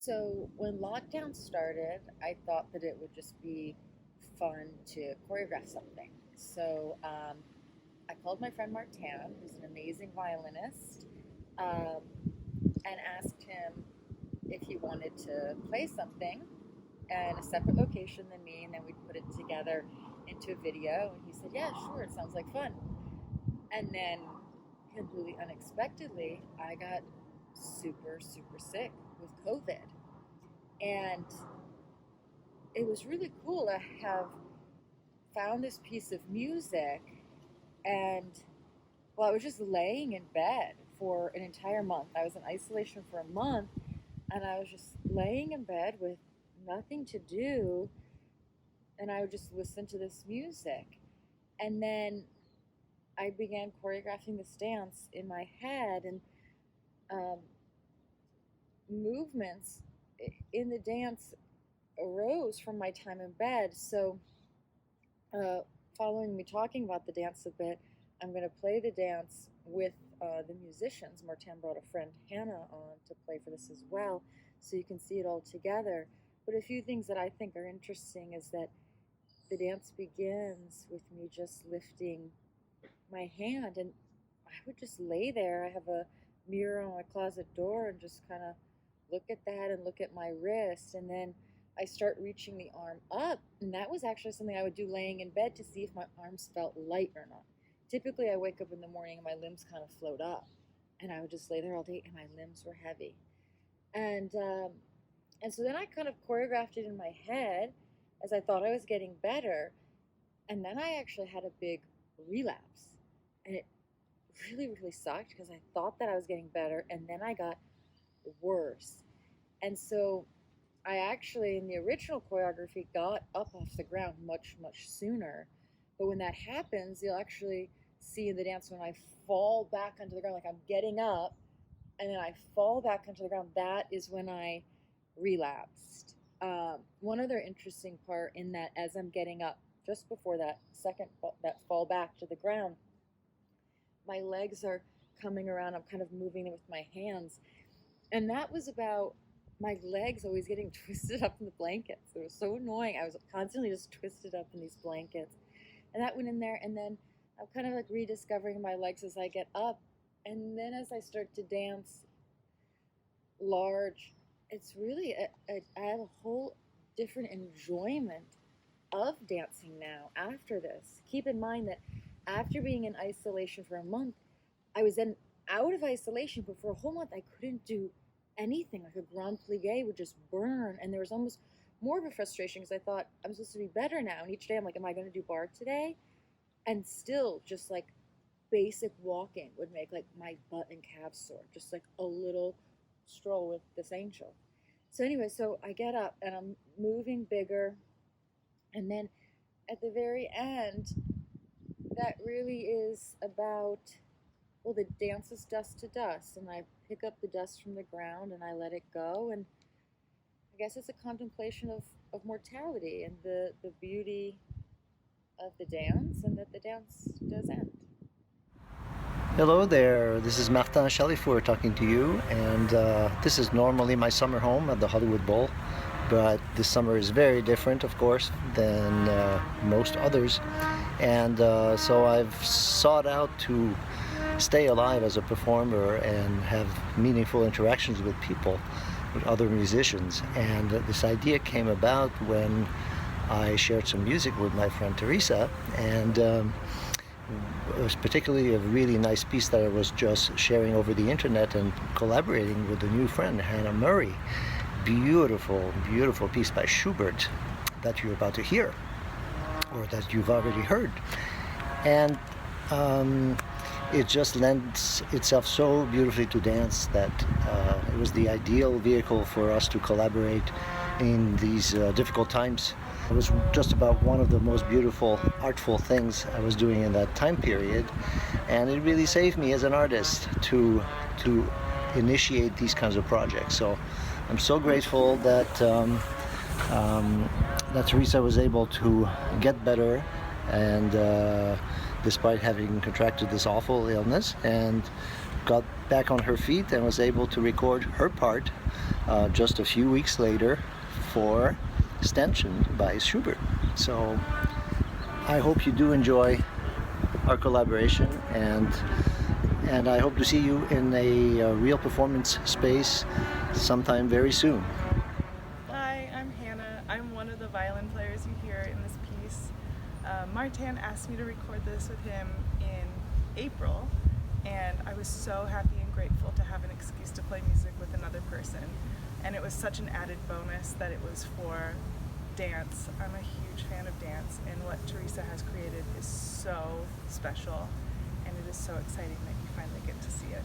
So when lockdown started, I thought that it would just be fun to choreograph something. So I called my friend Martin, who's an amazing violinist, um, and asked him if he wanted to play something in a separate location than me, and then we'd put it together into a video. And he said, "Yeah, sure, it sounds like fun." And then, completely unexpectedly, I got super, super sick with COVID. And it was really cool to have found this piece of music. And well, I was just laying in bed for an entire month. I was in isolation for a month, and I was just laying in bed with nothing to do, and I would just listen to this music. And then I began choreographing this dance in my head, and um, movements in the dance arose from my time in bed. So uh, following me talking about the dance a bit, I'm going to play the dance with the musicians. Martin brought a friend, Hannah, on to play for this as well, so you can see it all together. But a few things that I think are interesting is that the dance begins with me just lifting my hand, and I would just lay there. I have a mirror on my closet door and just kind of look at that and look at my wrist, and then I start reaching the arm up, and that was actually something I would do laying in bed to see if my arms felt light or not. Typically, I wake up in the morning and my limbs kind of float up, and I would just lay there all day, and my limbs were heavy. And um, and so then I kind of choreographed it in my head as I thought I was getting better, and then I actually had a big relapse, and it really, really sucked because I thought that I was getting better, and then I got worse. And so I actually, in the original choreography, got up off the ground much, much sooner. But when that happens, you'll actually see in the dance when I fall back onto the ground, like I'm getting up, and then I fall back onto the ground, that is when I relapsed. One other interesting part in that, as I'm getting up, just before that second that fall back to the ground, my legs are coming around. I'm kind of moving them with my hands, and that was about my legs always getting twisted up in the blankets. It was so annoying. I was constantly just twisted up in these blankets, and that went in there. And then I'm kind of like rediscovering my legs as I get up, and then as I start to dance large, it's really I have a whole different enjoyment of dancing now after this. Keep in mind that after being in isolation for a month, I was then out of isolation, but for a whole month I couldn't do anything. Like a grand plie would just burn, and there was almost more of a frustration because I thought I'm supposed to be better now, and each day I'm like, am I going to do bar today? And still, just like basic walking would make like my butt and calves sore, just like a little stroll with this angel. So anyway, so I get up and I'm moving bigger, and then at the very end, that really is about, well, the dance is dust to dust, and I pick up the dust from the ground and I let it go, and I guess it's a contemplation of mortality and the beauty of the dance, and that the dance does end. Hello there, this is Martin Chalifour talking to you, and this is normally my summer home at the Hollywood Bowl, but this summer is very different, of course, than most others, and so I've sought out to stay alive as a performer and have meaningful interactions with people, with other musicians, and this idea came about when I shared some music with my friend Theresa, and it was particularly a really nice piece that I was just sharing over the internet and collaborating with a new friend, Hannah Murray. Beautiful, beautiful piece by Schubert that you're about to hear, or that you've already heard. And it just lends itself so beautifully to dance that it was the ideal vehicle for us to collaborate in these difficult times. It was just about one of the most beautiful, artful things I was doing in that time period, and it really saved me as an artist to initiate these kinds of projects. So I'm so grateful that that Theresa was able to get better, and despite having contracted this awful illness, and got back on her feet and was able to record her part just a few weeks later for Stanchion by Schubert. So I hope you do enjoy our collaboration, and I hope to see you in a real performance space sometime very soon. Hi, I'm Hannah. I'm one of the violin players you hear in this piece. Martin asked me to record this with him in April, and I was so happy and grateful to have an excuse to play music with another person. And it was such an added bonus that it was for dance. I'm a huge fan of dance, and what Theresa has created is so special, and it is so exciting that you finally get to see it.